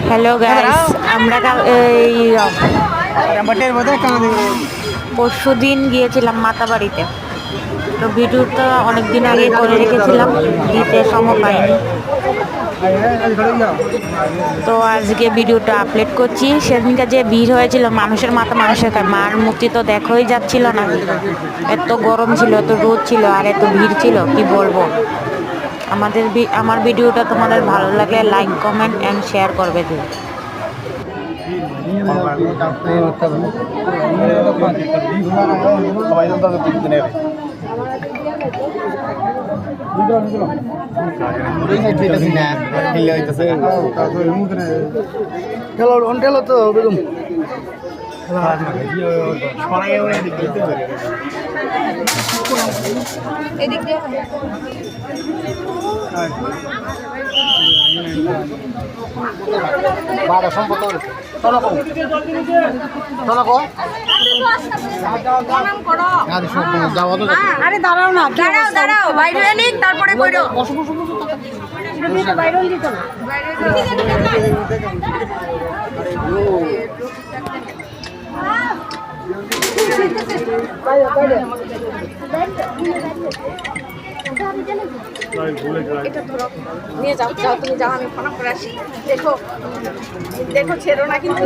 Hello guys, আমরা পরশু দিন গিয়েছিলাম মাতাবাড়িতে। তো ভিডিওটা অনেক দিন আগে করে রেখেছিলাম, দিতে সময় পাইনি। তো আজকে ভিডিওটা আপলোড করছি। সেদিনকে যে ভিড় হয়েছিল, মানুষের মাথা মানুষের খায়, মার মূর্তি তো দেখাই যাচ্ছিল না। এত গরম ছিল, এত রোদ ছিল, আর এত ভিড় ছিল, কি বলবো। আমার ভিডিওটা তোমাদের ভালো লাগলে লাইক, কমেন্ট অ্যান্ড শেয়ার করবে। আরে দাঁড়াও না, দাঁড়াও বাইরে নিক, তারপরে কইরো বাইরে দিত না। নিয়ে যাও, তুমি যাও, আমি ফোন করে আসি। দেখো দেখো, ছেড়ো না কিন্তু।